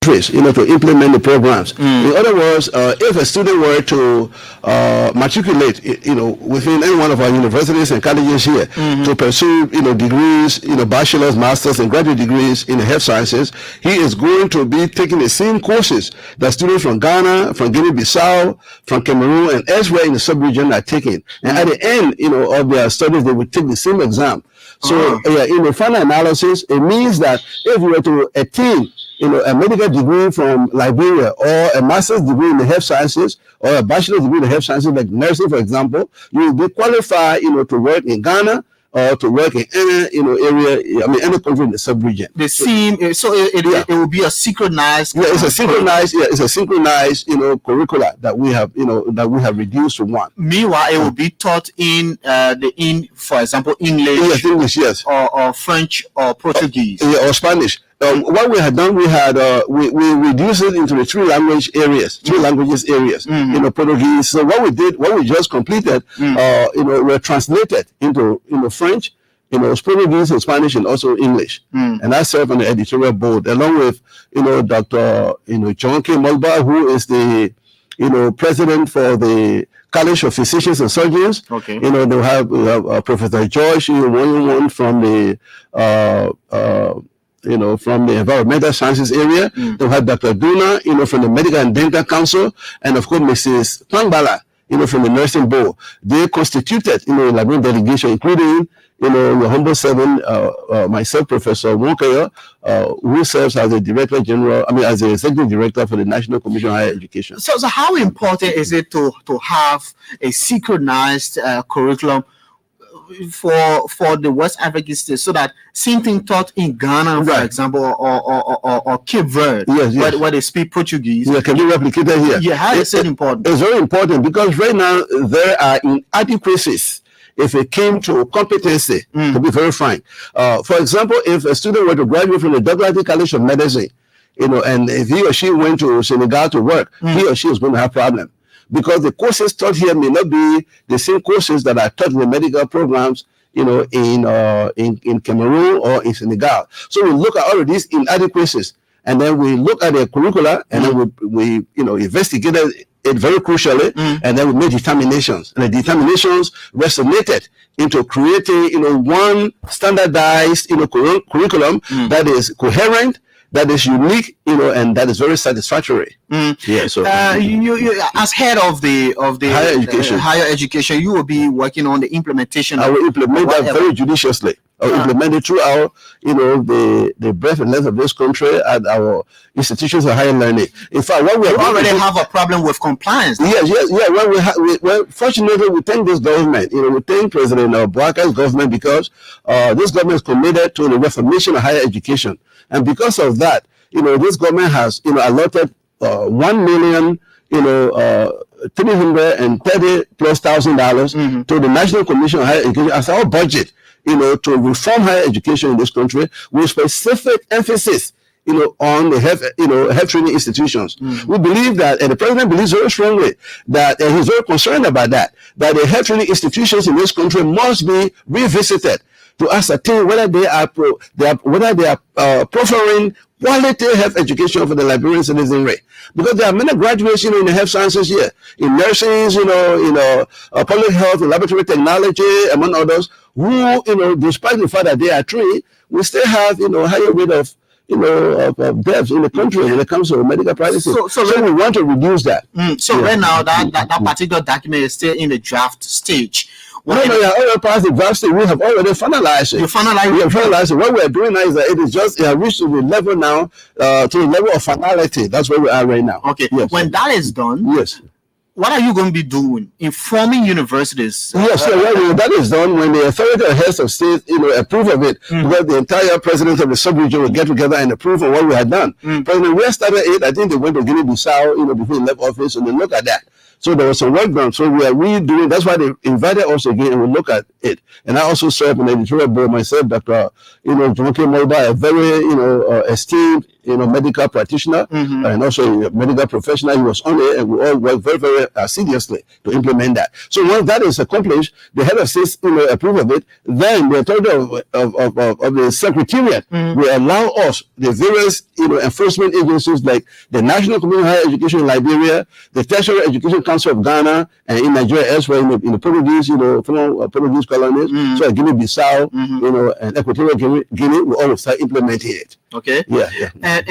to implement the programs. In other words, if a student were to matriculate, within any one of our universities and colleges here to pursue, degrees, bachelor's, master's, and graduate degrees in health sciences, he is going to be taking the same courses that students from Ghana, from Guinea-Bissau, from Cameroon, and elsewhere in the sub-region are taking. And at the end, of their studies, they will take the same exam. So, in the final analysis, it means that if you were to attain a medical degree from Liberia, or a master's degree in the health sciences, or a bachelor's degree in the health sciences, like nursing, for example, you will be qualified, to work in Ghana or to work in any, area. Any country in the sub-region. The same. It will be a synchronized. Yeah, it's a synchronized. Yeah, it's a synchronized, curricula that we have, that we have reduced to one. Meanwhile, it will be taught in for example, English. Yes, English, yes. Or French or Portuguese. Or Spanish. What we had done, we reduced it into the three languages areas. Portuguese. So what we just completed, were translated into French, Portuguese and Spanish, and also English. And I serve on the editorial board along with Dr. John K. Mulba, who is the president for the College of Physicians and Surgeons. Okay. They have Professor George from the from the environmental sciences area. They have Dr. Duna, from the Medical and Dental Council, and of course Mrs. Pangbala, from the Nursing Board. They constituted, a Liberian delegation, including, the humble servant, myself, Professor Wonkayo, who serves as the Director General, as the Executive Director for the National Commission on Higher Education. So how important is it to have a synchronized curriculum for the West African states, so that same thing taught in Ghana, for example, or Cape Verde, where they speak Portuguese, can be replicated here? Yeah, how is it important? It's very important because right now there are inadequacies if it came to competency, to be very frank. For example, if a student were to graduate from the Douglas College of Medicine, and if he or she went to Senegal to work, he or she is going to have problems. Because the courses taught here may not be the same courses that are taught in the medical programs, in Cameroon or in Senegal. So we look at all of these inadequacies, and then we look at the curricula, and then we investigated it very crucially, and then we made determinations. And the determinations resonated into creating, one standardized, curriculum that is coherent, that is unique, and that is very satisfactory. Yeah. So you as head of the higher education, you will be working on the implementation. I will implement that very judiciously. I will implement it throughout, the breadth and length of this country at our institutions of higher learning. In fact, what we already have a problem with compliance. Yes. Well, fortunately, we thank this government. We thank President Bouakar's government because this government is committed to the reformation of higher education. And because of that, this government has, allotted 1,330,000+ to the National Commission on Higher Education as our budget, to reform higher education in this country with specific emphasis, on the health training institutions. We believe that, and the president believes very strongly that, and he's very concerned about that the health training institutions in this country must be revisited to ascertain whether they are proffering quality health education for the Liberian citizenry. Because there are many graduates, in the health sciences here, in nursing, public health, laboratory technology, among others, who, despite the fact that they are trained, we still have, higher rate of deaths in the country when it comes to medical practices. So we want to reduce that. Right now, that particular document is still in the draft stage. We have already passed the draft stage. We have already finalized it. We have finalized it. What we are doing now is that it is just reached to the level now, to the level of finality. That's where we are right now. Okay. Yes. When that is done, what are you going to be doing? Informing universities? Yes, when that is done, when the authority of heads of state, approve of it, because the entire president of the sub-region will get together and approve of what we had done. President West started it. I think they went to Guinea-Bissau, before he left office, and they look at that. So there was some work done. So we are redoing. That's why they invited us again, and we look at it. And I also serve on the editorial board myself, Dr. John K. Moba, a very esteemed medical practitioner and also a medical professional. He was on it, and we all worked very, very assiduously to implement that. So once that is accomplished, the head of state approve of it. Then the authority of the secretariat will allow us, the various enforcement agencies like the National Commission of Higher Education in Liberia, the Tertiary Education Council of Ghana, and in Nigeria elsewhere in the Portuguese, former Portuguese colonies, so Guinea-Bissau, and Equatorial Guinea, we all start implementing it. Okay. Yeah. And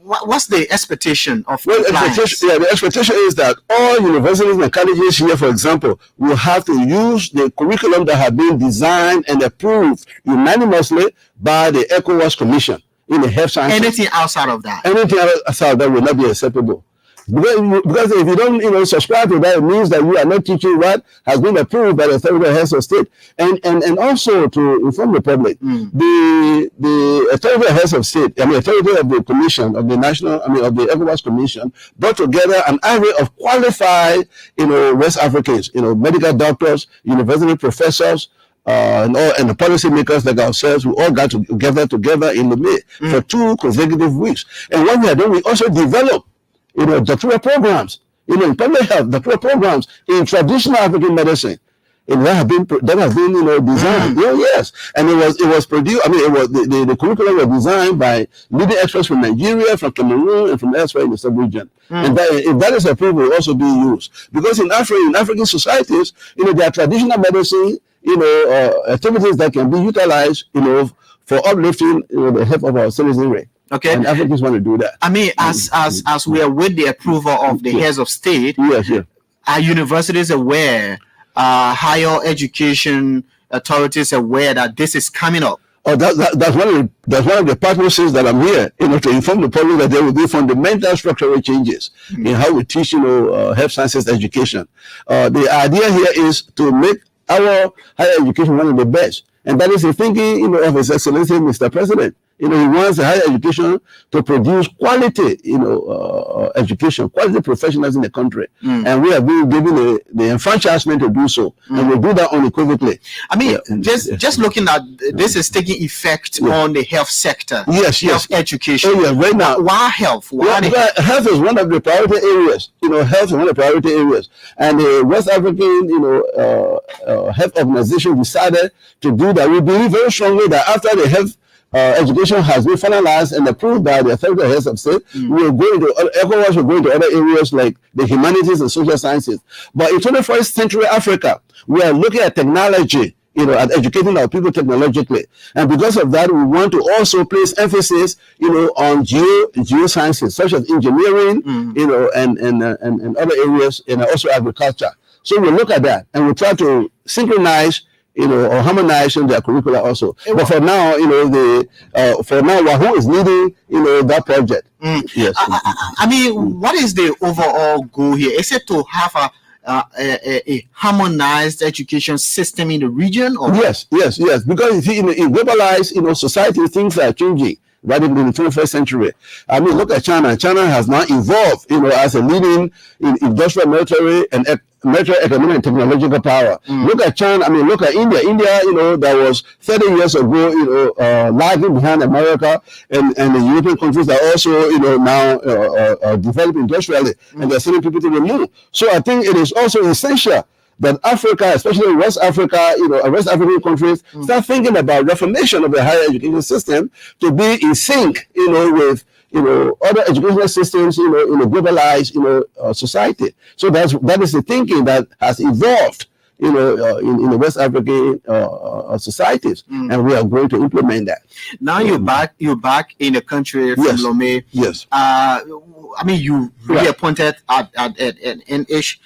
what's the expectation of the expectation is that all universities and colleges here, for example, will have to use the curriculum that have been designed and approved unanimously by the ECOWAS Commission in the health sciences. Anything outside of that? Anything outside of that will not be acceptable. Because if you don't subscribe to that, it means that you are not teaching what has been approved by the authority of health of state. And also to inform the public, the authority of health of state, authority of the commission, of the of the ECOWAS Commission, brought together an array of qualified, West Africans, medical doctors, university professors, and the policymakers like ourselves, we all got together in the May for 2 consecutive weeks. And what we are doing, we also develop doctoral programs, in public health, doctoral programs in traditional African medicine. And that have been designed. Yes. And it was produced. The curriculum was designed by leading experts from Nigeria, from Cameroon, and from elsewhere in the sub-region. And if that is approved, will also be used. Because in African societies, there are traditional medicine, activities that can be utilized, for uplifting, the health of our citizenry. Okay. And Africans want to do that. As we are with the approval of the heads of state, are universities aware, higher education authorities aware that this is coming up? Oh, that's one of the purposes that I'm here, to inform the public that there will be fundamental structural changes in how we teach, health sciences education. The idea here is to make our higher education one of the best. And that is the thinking, of His Excellency, Mr. President. He wants the higher education to produce quality, education, quality professionals in the country. And we have been given the enfranchisement to do so. And we'll do that unequivocally. Just looking at this is taking effect on the health sector. Yes. Health education. Oh, yeah, right now. Why health? Health is one of the priority areas. Health is one of the priority areas. And the West African, health organization decided to do that. We believe very strongly that after the health education has been finalized and approved by the authority of health of state, ECOWAS will go into other areas like the humanities and social sciences. But in 21st century Africa, we are looking at technology, at educating our people technologically. And because of that, we want to also place emphasis, on geosciences, such as engineering, and other areas, and also agriculture. So we look at that and we try to synchronize or harmonize in their curricula also. But for now, Wahoo is leading, that project. Yes. What is the overall goal here? Is it to have a harmonized education system in the region? Or? Yes. Because in globalized, society, things are changing. Right in the 21st century. Look at China. China has now evolved, as a leading industrial, military, and economic and technological power. Look at China. Look at India. India, that was 30 years ago, lagging behind America and the European countries that also, now developing industrially, and they're sending people to the moon. So I think it is also essential that Africa, especially West Africa, West African countries, start thinking about reformation of the higher education system to be in sync, with other educational systems, in a globalized, society. So that is the thinking that has evolved, in the West African societies, and we are going to implement that. Now you're back in the country from Lomé. Yes. You reappointed at NHCL.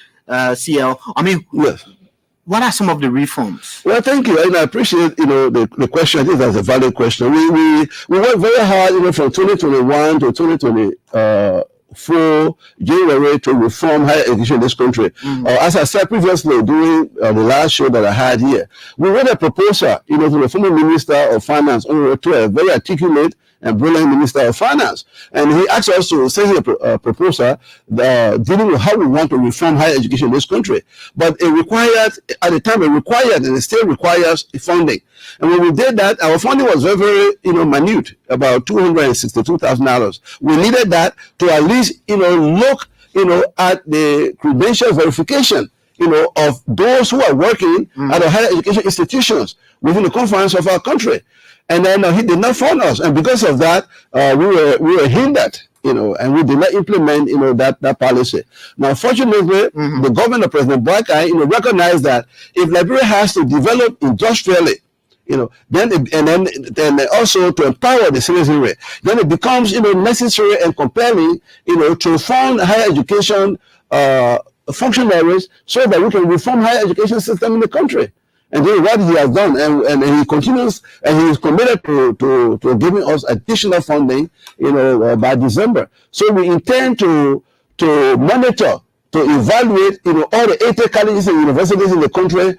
Yes. What are some of the reforms? Well, thank you, and I appreciate the question. I think that's a valid question. We worked very hard, from 2021 to 2024 January to reform higher education in this country. As I said previously during the last show that I had here, we made a proposal, to the former Minister of Finance, to a very articulate and brilliant Minister of Finance. And he asked us to send a proposal dealing with how we want to reform higher education in this country. But it required, at the time, and it still requires funding. And when we did that, our funding was very, very, minute, about $262,000. We needed that to at least, look, at the credential verification, of those who are working at the higher education institutions within the confines of our country. And then he did not fund us. And because of that, we were hindered, and we did not implement, that policy. Now, fortunately, the government of President Boakai, recognized that if Liberia has to develop industrially, then also to empower the citizenry, then it becomes, necessary and compelling, to fund higher education functionaries so that we can reform higher education system in the country. And then what he has done, and he continues, and he is committed to giving us additional funding, by December. So we intend to monitor, to evaluate, all the 80 colleges and universities in the country,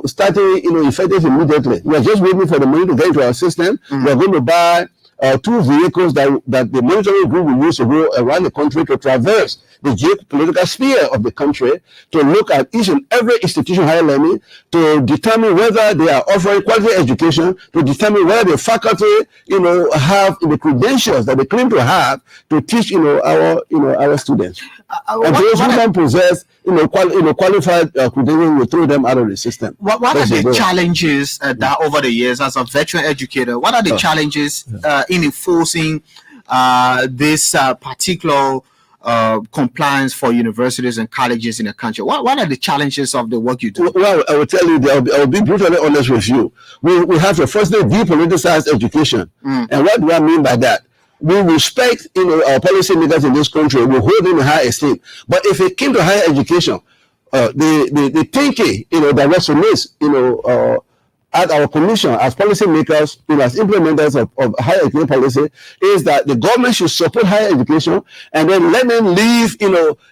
starting, effective immediately. We are just waiting for the money to get into our system. We are going to buy 2 vehicles that the monitoring group will use to go around the country to traverse the geopolitical sphere of the country, to look at each and every institution of higher learning, to determine whether they are offering quality education, to determine whether the faculty, have the credentials that they claim to have to teach, our students. And those who don't possess, qualified credentials, will throw them out of the system. What are the challenges that over the years, as a veteran educator, what are the challenges in enforcing this particular compliance for universities and colleges in the country? What are the challenges of the work you do? Well, I will tell you, I will be brutally honest with you. We have to firstly depoliticize education. And what do I mean by that? We respect, our policymakers in this country. We hold them in high esteem. But if it came to higher education, the thinking, that resonates, at our commission as policymakers, as implementers of higher education policy, is that the government should support higher education and then let them leave,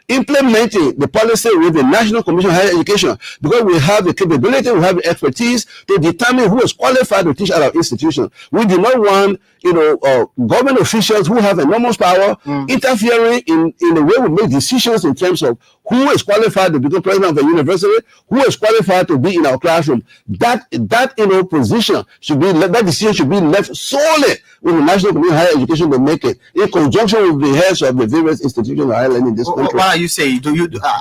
implementing the policy with the National Commission on Higher Education, because we have the capability, we have the expertise to determine who is qualified to teach at our institution. We do not want, government officials who have enormous power interfering in the way we make decisions in terms of who is qualified to become president of a university, who is qualified to be in our classroom. That position should be, that decision should be left solely with the National Commission on Higher Education to make it, in conjunction with the heads of the various institutions of higher learning in this country. What are you saying?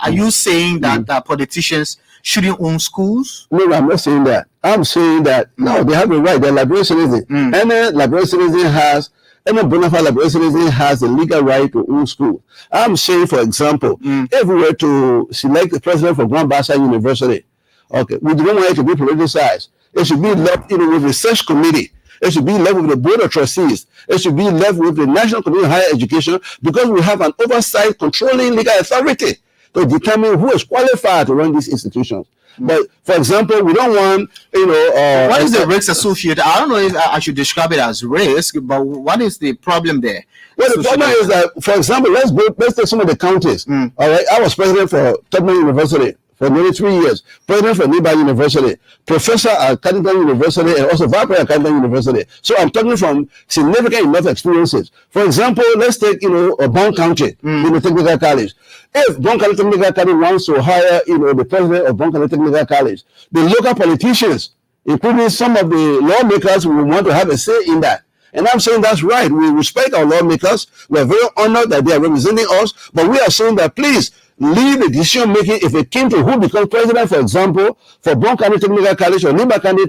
Are you saying that politicians shouldn't own schools? No, I'm not saying that. I'm saying that no, they have a right. They're Liberian citizens. Any Liberian citizen any bona fide Liberian citizen has a legal right to own school. I'm saying, for example, if we were to select the president for Grand Bassa University, okay, we don't want it to be politicized. It should be left with research committee. It should be left with the board of trustees. It should be left with the National Commission on Higher Education, because we have an oversight controlling legal authority to determine who is qualified to run these institutions. But for example, we don't want, what is the risk associated? I don't know if I should describe it as risk, but what is the problem there? Well, the problem is that, for example, let's take some of the counties. All right, I was president for Tubman University for nearly 3 years, president for Niba University, professor at Cannington University, and also vice president at Cannington University. So I'm talking from significant enough experiences. For example, let's take, Bon County, Technical College. If Bon County Technical College wants to hire, the president of Bon County Technical College, the local politicians, including some of the lawmakers, will want to have a say in that. And I'm saying that's right. We respect our lawmakers. We're very honored that they are representing us, but we are saying that please leave the decision making if it came to who becomes president, for example, for Bon County Technical College or Niba County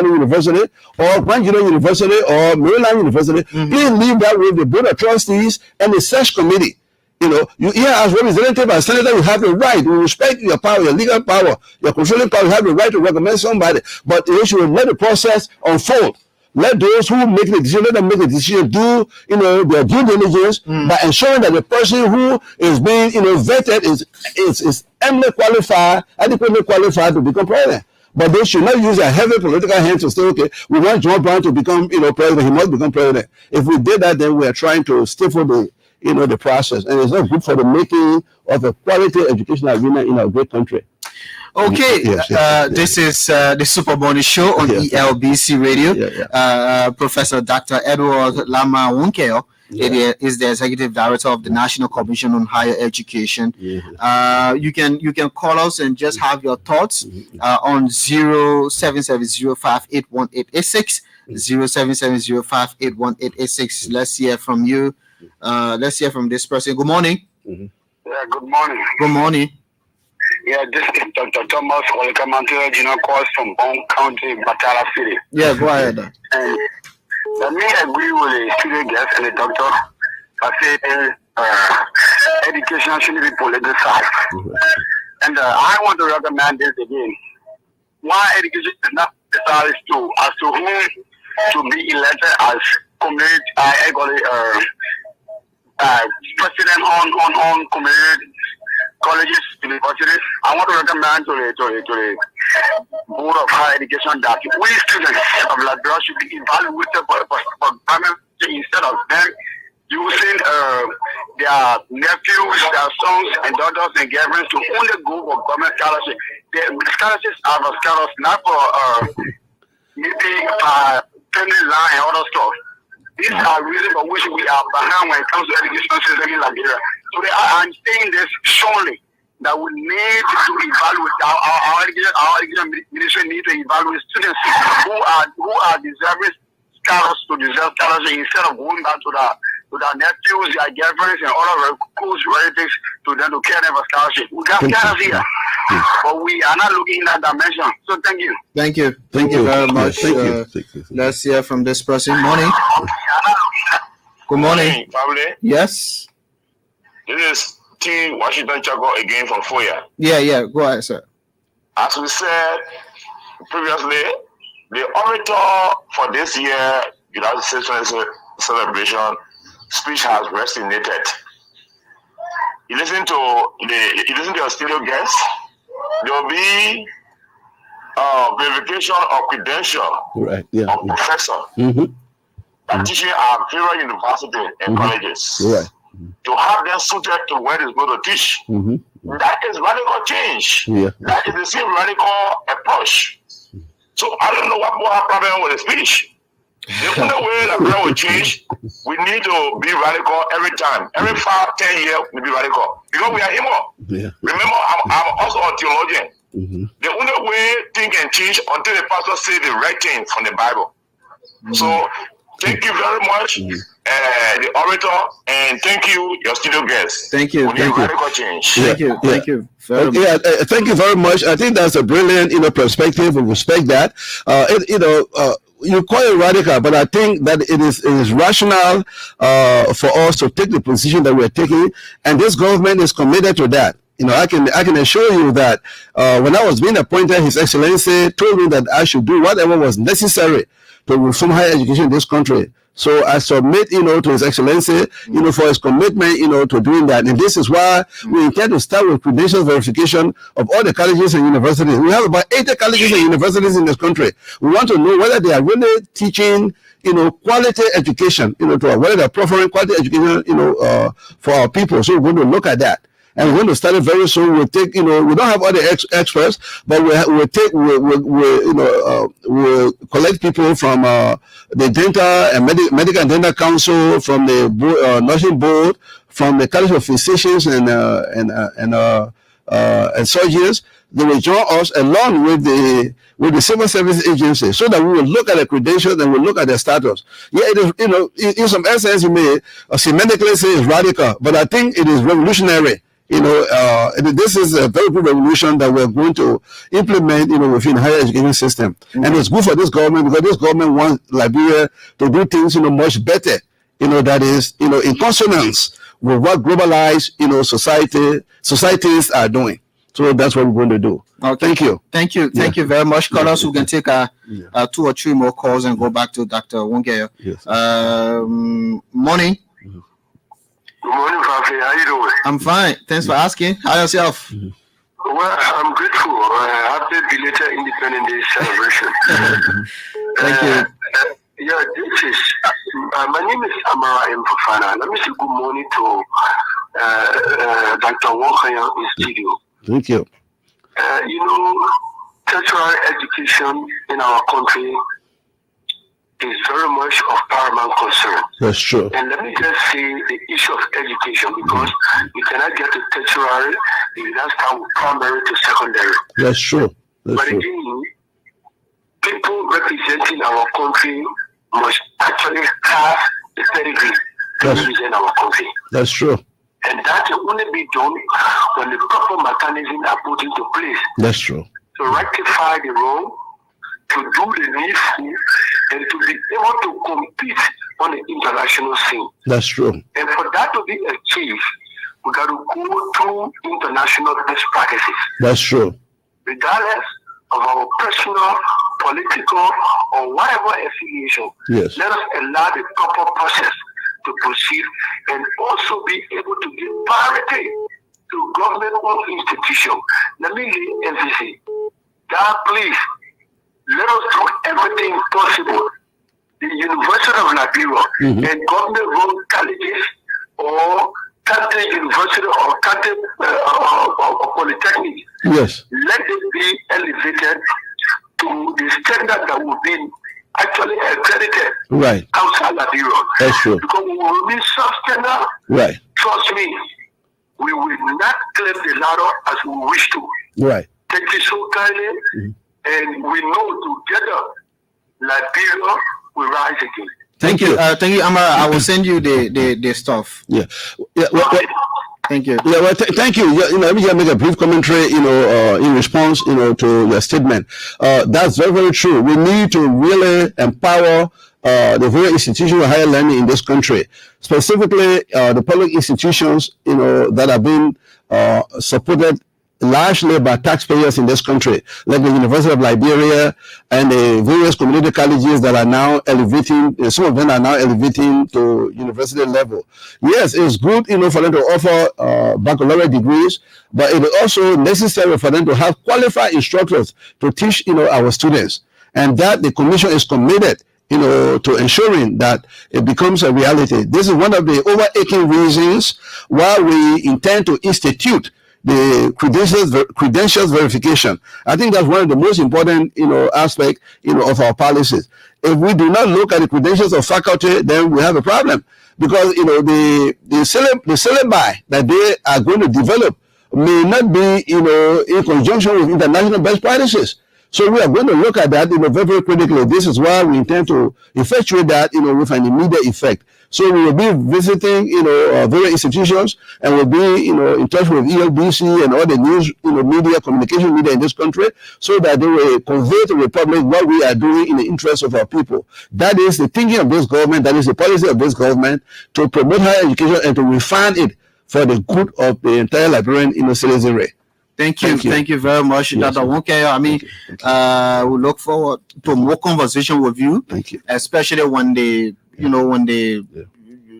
University or Grand Union University or Maryland University. Please leave that with the board of trustees and the search committee. You here as representative and senator, you have the right. We respect your power, your legal power, your controlling power. You have the right to recommend somebody, but you should let the process unfold. Let those who make the decision, let them make the decision, do, their due diligence by ensuring that the person who is being, vetted is adequately qualified to become president. But they should not use a heavy political hand to say, okay, we want John Brown to become, president. He must become president. If we did that, then we are trying to stifle the process, and it's not good for the making of a quality educational arena in our great country. Okay, Yes, yes. this is the Super Morning Show on Yes. ELBC Radio. Yeah. Professor Dr. Edward Lama Wunkeo is the Executive Director of the National Commission on Higher Education. You can call us and just have your thoughts on 0770581886, 0770581886. Let's hear from you. Let's hear from this person. Good morning. Yeah, good morning. Good morning. Yeah, this is Dr. Thomas Olekamantua Junior calls from Bone County, Batala City. Yeah, go ahead. And let me agree with the student guest and the doctor. I say education shouldn't be politicized. And I want to recommend this again. Why education is not decided as to whom to be elected as community president on community colleges, universities. I want to recommend to the Board of Higher Education that we students of Liberia should be evaluated for instead of them using their nephews, their sons and daughters and girlfriends to only go for government scholarships. The scholarships are for scholarships, not for maybe family line and other stuff. These are reasons for which we are behind when it comes to education system in Liberia. So I'm saying this surely that we need to evaluate our education ministry need to evaluate students who are deserving scholars to deserve scholars instead of going back to their nephews, their girlfriends, and all of their close relatives to them to care them for scholarship. We got scholars here, but we are not looking in that dimension. So thank you. Thank you. Thank you very much. Thank you. Let's hear from this person. Morning. Good morning. Family. Yes. This is T. Washington Chaco again from Foya. Yeah. Go ahead, sir. As we said previously, the orator for this year United States celebration speech has resonated. You listen to your studio guests. There will be verification of credential of professor teaching at various universities and colleges. Right. To have them suited to where it's going to teach. That is radical change. Yeah. That is the same radical approach. So I don't know what will happen with the speech. The only way that will change, we need to be radical every time. Every 5-10 years, we be radical. Because we are human. Yeah. Remember, I'm also a theologian. The only way things can change until the pastor say the right thing from the Bible. So thank you very much, the orator, and thank you, your studio guests. Thank you. We need radical change. Thank you. Thank you. Thank you very much. I think that's a brilliant, perspective. We respect that. You call it radical, but I think that it is rational for us to take the position that we're taking, and this government is committed to that. I can assure you that when I was being appointed, His Excellency told me that I should do whatever was necessary to reform higher education in this country. So I submit, to His Excellency, for his commitment, to doing that. And this is why we intend to start with credentials verification of all the colleges and universities. We have about 80 colleges and universities in this country. We want to know whether they are really teaching, quality education, whether they're proffering quality education, for our people. So we're going to look at that. And we're going to start it very soon. We'll take, we don't have all the experts, but we'll collect people from the dental and medical and dental council, from the nursing board, from the college of physicians and surgeons. They will join us along with the civil service agency, so that we will look at the credentials and we'll look at their status. Yeah, it is, in some essence, you may semantically say it's radical, but I think it is revolutionary. This is a very good revolution that we're going to implement, within the higher education system. And it's good for this government, because this government wants Liberia to do things, much better, that is, in consonance with what globalized, societies are doing. So that's what we're going to do. Okay. Thank you. Thank you. Thank you very much. Callers, we can take 2 or 3 more calls and go back to Dr. Wunkeo. Yes. Morning. Good morning, Fafi. How you doing? I'm fine. Thanks for asking. How yourself? Well, I'm grateful. Happy belated Independence Day celebration. Thank you. This is my name is Amara M. Fofana. Let me say good morning to Dr. Walker in studio. Thank you. Tertiary education in our country is very much of paramount concern. That's true. And let me just say the issue of education, because you cannot get to tertiary if you don't start with primary to secondary. That's true. That's But true. again, people representing our country must actually have the pedigree to Yes. represent our country. That's true. And that can only be done when the proper mechanisms are put into place That's true. to rectify the wrong, to do the needful, and to be able to compete on the international scene. That's true. And for that to be achieved, we got to go through international best practices, That's true. regardless of our personal, political, or whatever affiliation. Yes. Let us allow the proper process to proceed and also be able to give priority to government-owned institutions. Let me lay emphasis. God, please, let us do everything possible. The University of Liberia and government-run colleges or Kante University or Kante or Polytechnic, Yes. let it be elevated to the standard that will be actually accredited Right. outside Liberia. That's true. Because we will be substandard. Right. Trust me, we will not climb the ladder as we wish to. Right. Take it so kindly, and we know together Liberia will rise again. Thank you, Amara. I will send you the stuff. Yeah. Yeah. Well, Thank you. yeah, well, thank you. Yeah, let me just make a brief commentary, in response, to your statement. That's very, very true. We need to really empower the very institutions of higher learning in this country, specifically the public institutions, that have been supported largely by taxpayers in this country, like the University of Liberia and the various community colleges that are now elevating, some of them are now elevating to university level. Yes, it's good, for them to offer baccalaureate degrees, but it is also necessary for them to have qualified instructors to teach, our students. And that the commission is committed, to ensuring that it becomes a reality. This is one of the overarching reasons why we intend to institute the credentials verification. I think that's one of the most important, aspect, of our policies. If we do not look at the credentials of faculty, then we have a problem, because the syllabi that they are going to develop may not be, in conjunction with international best practices. So we are going to look at that, very, very critically. This is why we intend to effectuate that, with an immediate effect. So we will be visiting, various institutions, and we'll be, in touch with ELBC and all the news, media, communication media in this country, so that they will convey to the public what we are doing in the interest of our people. That is the thinking of this government. That is the policy of this government, to promote higher education and to refine it for the good of the entire Liberian, citizenry. Thank you. Thank you very much, Yes, Dr. Wonke. I mean, we look forward to more conversation with you. Thank you. Especially when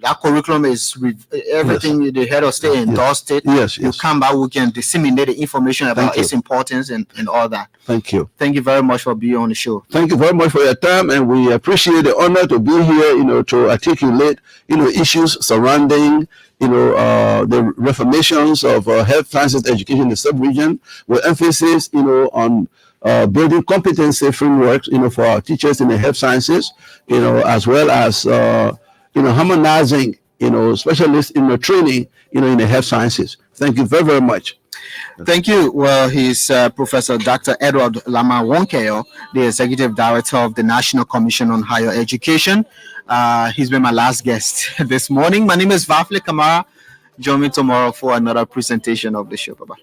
that curriculum is everything the head of state endorsed it. Yes, You yes. come back, we can disseminate the information about Thank you. its importance and all that. Thank you. Thank you very much for being on the show. Thank you very much for your time, and we appreciate the honor to be here, to articulate, issues surrounding, the reformations of health sciences education in the sub-region, with emphasis, on building competency frameworks, for our teachers in the health sciences, as well as, harmonizing, specialists in the training, in the health sciences. Thank you very, very much. Thank you. Well, he's Professor Dr. Edward Lamar Wonkeo, the Executive Director of the National Commission on Higher Education. He's been my last guest this morning. My name is Vafle Kamara. Join me tomorrow for another presentation of the show. Bye-bye.